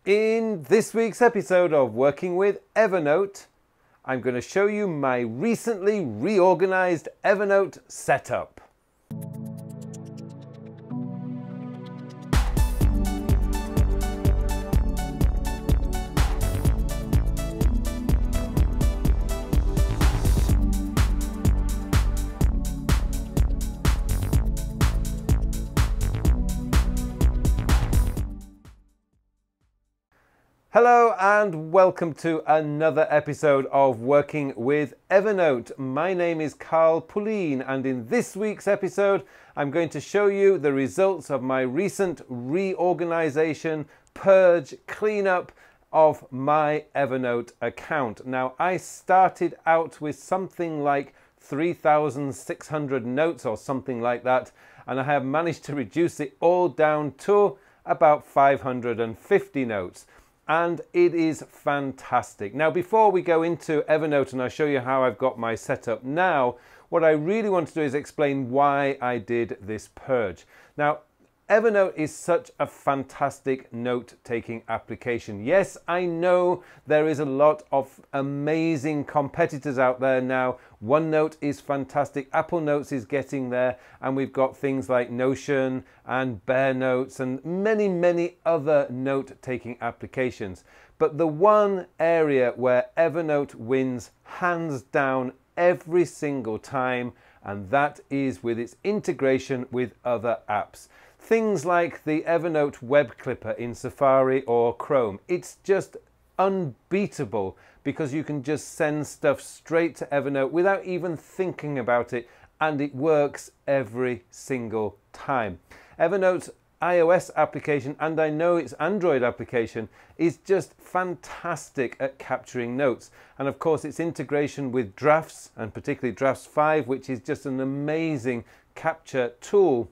In this week's episode of Working with Evernote, I'm going to show you my recently reorganized Evernote setup. Hello and welcome to another episode of Working with Evernote. My name is Carl Pulleen, and in this week's episode I'm going to show you the results of my recent reorganization, purge, cleanup of my Evernote account. Now, I started out with something like 3,600 notes or something like that, and I have managed to reduce it all down to about 550 notes. And it is fantastic. Now, before we go into Evernote and I'll show you how I've got my setup now, what I really want to do is explain why I did this purge. Now, Evernote is such a fantastic note-taking application. Yes, I know there is a lot of amazing competitors out there now. OneNote is fantastic, Apple Notes is getting there, and we've got things like Notion and Bear Notes and many other note-taking applications. But the one area where Evernote wins hands down every single time, and that is with its integration with other apps. Things like the Evernote web clipper in Safari or Chrome. It's just unbeatable because you can just send stuff straight to Evernote without even thinking about it, and it works every single time. Evernote's iOS application, and I know its Android application, is just fantastic at capturing notes. And of course its integration with Drafts, and particularly Drafts 5, which is just an amazing capture tool,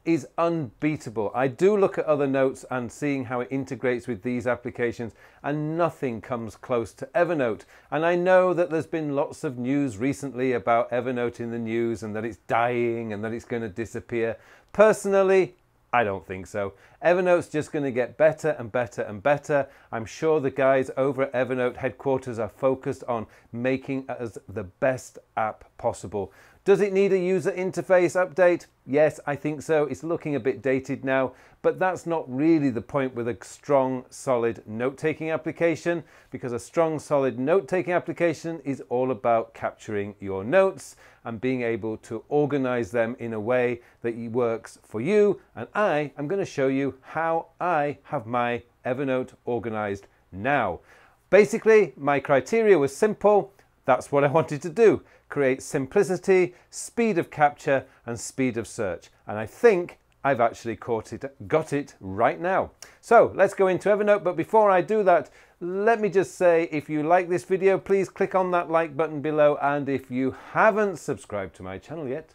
is unbeatable. I do look at other notes and seeing how it integrates with these applications, and nothing comes close to Evernote. And I know that there's been lots of news recently about Evernote in the news and that it's dying and that it's going to disappear. Personally, I don't think so. Evernote's just going to get better and better and better. I'm sure the guys over at Evernote headquarters are focused on making us the best app possible. Does it need a user interface update? Yes, I think so. It's looking a bit dated now, but that's not really the point with a strong, solid note-taking application, because a strong, solid note-taking application is all about capturing your notes and being able to organize them in a way that works for you. And I am going to show you how I have my Evernote organized now. Basically, my criteria was simple. That's what I wanted to do. Create simplicity, speed of capture, and speed of search. And I think I've actually got it right now. So let's go into Evernote. But before I do that, let me just say, if you like this video, please click on that like button below. And if you haven't subscribed to my channel yet,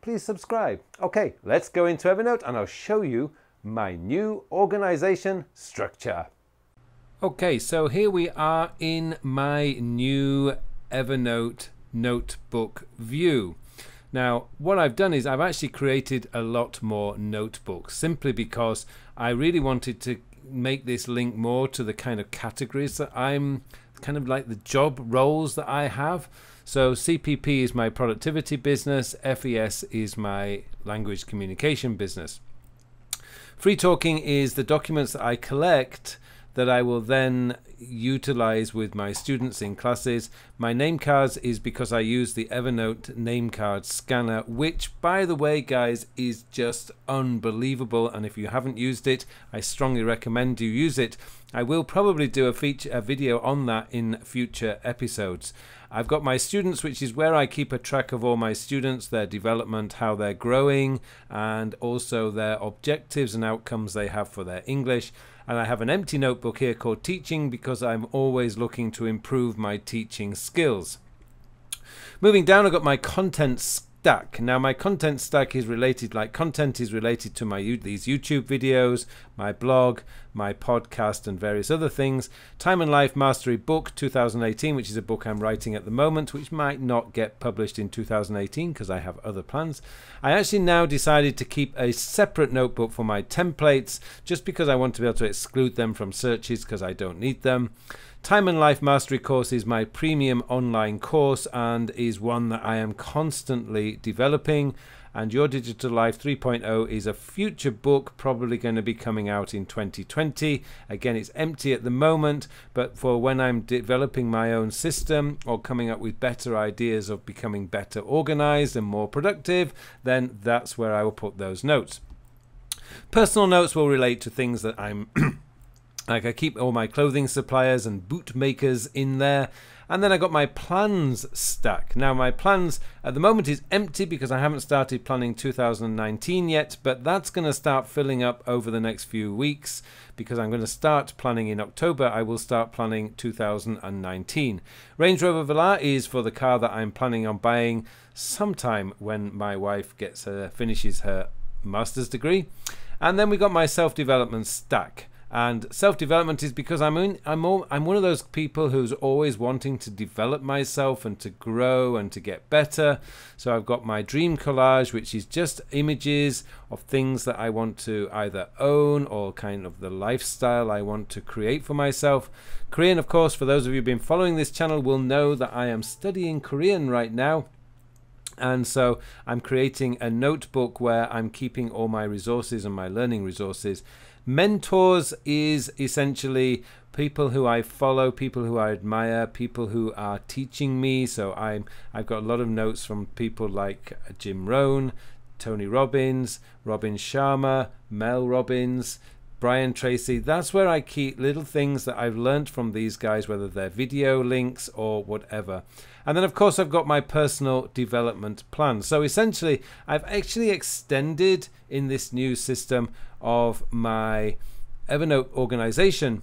please subscribe. Okay, let's go into Evernote and I'll show you my new organization structure. Okay, so here we are in my new Evernote notebook view. Now, what I've done is I've actually created a lot more notebooks, simply because I really wanted to make this link more to the kind of categories that I'm kind of like the job roles that I have. So CPP is my productivity business, FES is my language communication business. Free talking is the documents that I collect that I will then utilize with my students in classes. My name cards is because I use the Evernote name card scanner, which, by the way, guys, is just unbelievable. And if you haven't used it, I strongly recommend you use it. I will probably do a video on that in future episodes. I've got my students, which is where I keep a track of all my students, their development, how they're growing, and also their objectives and outcomes they have for their English. And I have an empty notebook here called Teaching, because I'm always looking to improve my teaching skills. Moving down, I've got my contents stack. Now my content stack is related, like content is related to these YouTube videos, my blog, my podcast, and various other things. Time and Life Mastery Book 2018, which is a book I'm writing at the moment, which might not get published in 2018 because I have other plans. I actually now decided to keep a separate notebook for my templates, just because I want to be able to exclude them from searches because I don't need them. Time and Life Mastery course is my premium online course and is one that I am constantly developing. And Your Digital Life 3.0 is a future book, probably going to be coming out in 2020. Again, it's empty at the moment, but for when I'm developing my own system or coming up with better ideas of becoming better organized and more productive, then that's where I will put those notes. Personal notes will relate to things that I'm like I keep all my clothing suppliers and boot makers in there. And then I got my plans stack. Now my plans at the moment is empty because I haven't started planning 2019 yet, but that's going to start filling up over the next few weeks because I'm going to start planning in October. I will start planning 2019. Range Rover Velar is for the car that I'm planning on buying sometime when my wife finishes her master's degree. And then we got my self-development stack. And self-development is because I'm one of those people who's always wanting to develop myself and to grow and to get better. So I've got my dream collage, which is just images of things that I want to either own or kind of the lifestyle I want to create for myself. Korean, of course, for those of you who've been following this channel will know that I am studying Korean right now. And so I'm creating a notebook where I'm keeping all my resources and my learning resources. Mentors is essentially people who I follow, people who I admire, people who are teaching me. So I've got a lot of notes from people like Jim Rohn, Tony Robbins, Robin Sharma, Mel Robbins, Brian Tracy. That's where I keep little things that I've learned from these guys, whether they're video links or whatever. And then of course I've got my personal development plan. So essentially I've actually extended in this new system of my Evernote organization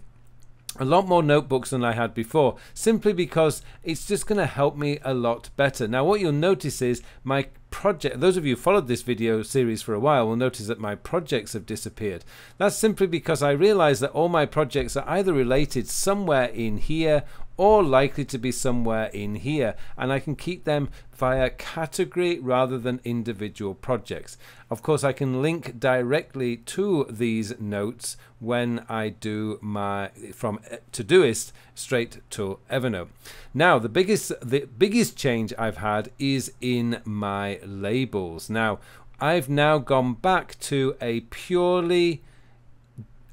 a lot more notebooks than I had before, simply because it's just going to help me a lot better. Now what you'll notice is my project, those of you who followed this video series for a while will notice that my projects have disappeared. That's simply because I realized that all my projects are either related somewhere in here or likely to be somewhere in here, and I can keep them via category rather than individual projects. Of course, I can link directly to these notes when I do my from Todoist straight to Evernote. Now the biggest change I've had is in my labels. Now I've now gone back to a purely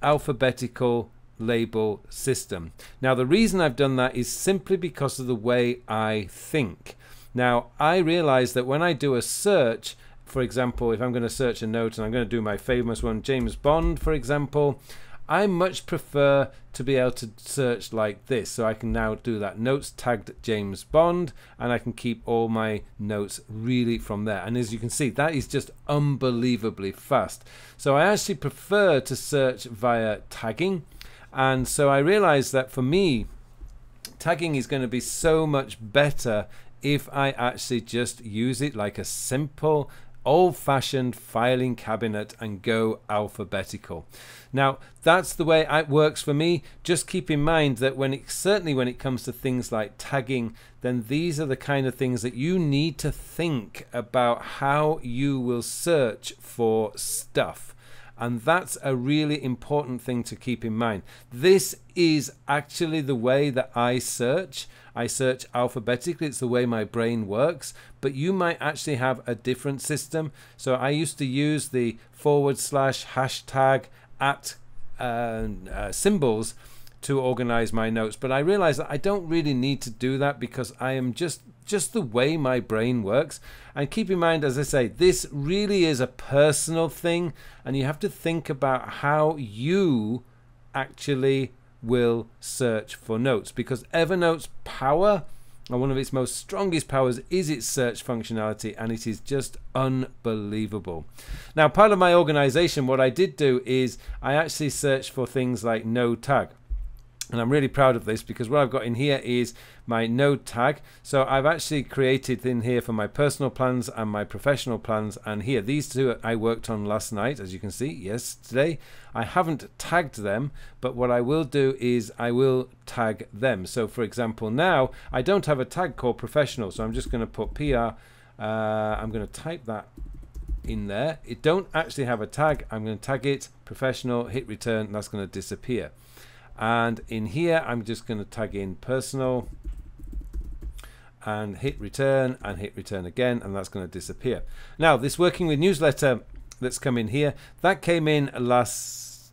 alphabetical label system. Now the reason I've done that is simply because of the way I think. Now I realize that when I do a search, for example, if I'm going to search a note and I'm going to do my famous one, James Bond, for example, I much prefer to be able to search like this. So I can now do that, notes tagged James Bond, and I can keep all my notes really from there. And as you can see, that is just unbelievably fast. So I actually prefer to search via tagging. And so I realized that for me, tagging is going to be so much better if I actually just use it like a simple old-fashioned filing cabinet and go alphabetical. Now that's the way it works for me. Just keep in mind that certainly when it comes to things like tagging, then these are the kind of things that you need to think about how you will search for stuff. And that's a really important thing to keep in mind. This is actually the way that I search. I search alphabetically. It's the way my brain works. But you might actually have a different system. So I used to use the / hashtag at symbols to organize my notes. But I realized that I don't really need to do that because I am just the way my brain works. And keep in mind, as I say, this really is a personal thing, and you have to think about how you actually will search for notes, because Evernote's power, and one of its most strongest powers, is its search functionality, and it is just unbelievable. Now, part of my organization, what I did do is I actually searched for things like no tag. And I'm really proud of this because what I've got in here is my node tag. So I've actually created in here for my personal plans and my professional plans. And here, these two I worked on last night, as you can see, yesterday. I haven't tagged them, but what I will do is I will tag them. So for example, now I don't have a tag called professional. So I'm just going to put PR. I'm going to type that in there. It don't actually have a tag. I'm going to tag it professional, hit return, and that's going to disappear. And in here, I'm just going to tag in personal and hit return again, and that's going to disappear. Now, this working with newsletter that's come in here, that came in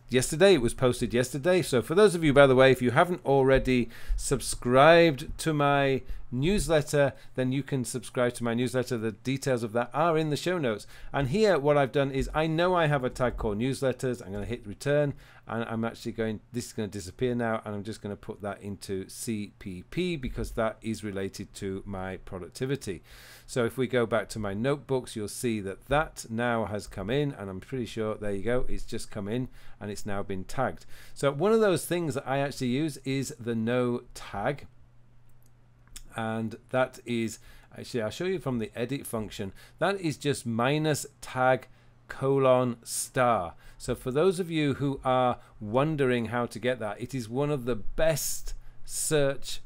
yesterday. It was posted yesterday. So for those of you, by the way, if you haven't already subscribed to my newsletter, then you can subscribe to my newsletter. The details of that are in the show notes. And here what I've done is I know I have a tag called newsletters. I'm going to hit return, and I'm actually going, this is going to disappear now, and I'm just going to put that into CPP because that is related to my productivity. So if we go back to my notebooks, you'll see that that now has come in, and I'm pretty sure, there you go, it's just come in and it's now been tagged. So one of those things that I actually use is the no tag. And that is, actually I'll show you from the edit function, that is just -tag:**. So for those of you who are wondering how to get that, it is one of the best saved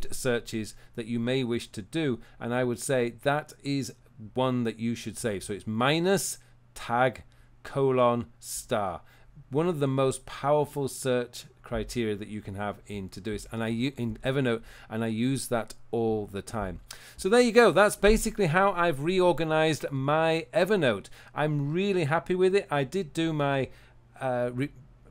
searches that you may wish to do, and I would say that is one that you should save. So it's -tag:**. One of the most powerful search criteria that you can have in Todoist, and in Evernote, and I use that all the time. So there you go. That's basically how I've reorganized my Evernote. I'm really happy with it. I did do my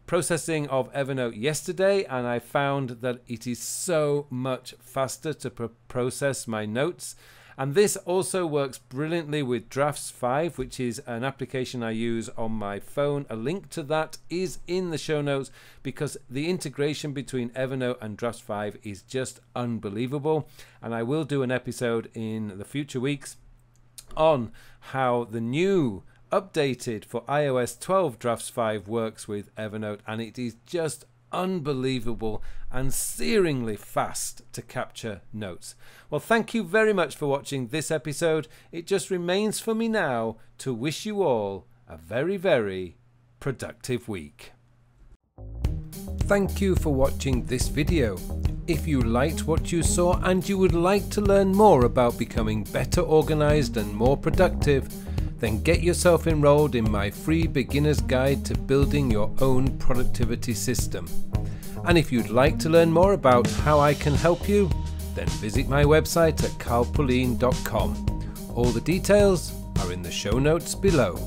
processing of Evernote yesterday, and I found that it is so much faster to process my notes. And this also works brilliantly with Drafts 5, which is an application I use on my phone. A link to that is in the show notes because the integration between Evernote and Drafts 5 is just unbelievable. And I will do an episode in the future weeks on how the new updated for iOS 12 Drafts 5 works with Evernote, and it is just unbelievable and searingly fast to capture notes. Well, thank you very much for watching this episode. It just remains for me now to wish you all a very, very productive week. Thank you for watching this video. If you liked what you saw and you would like to learn more about becoming better organized and more productive, then get yourself enrolled in my free beginner's guide to building your own productivity system. And if you'd like to learn more about how I can help you, then visit my website at carlpullein.com. All the details are in the show notes below.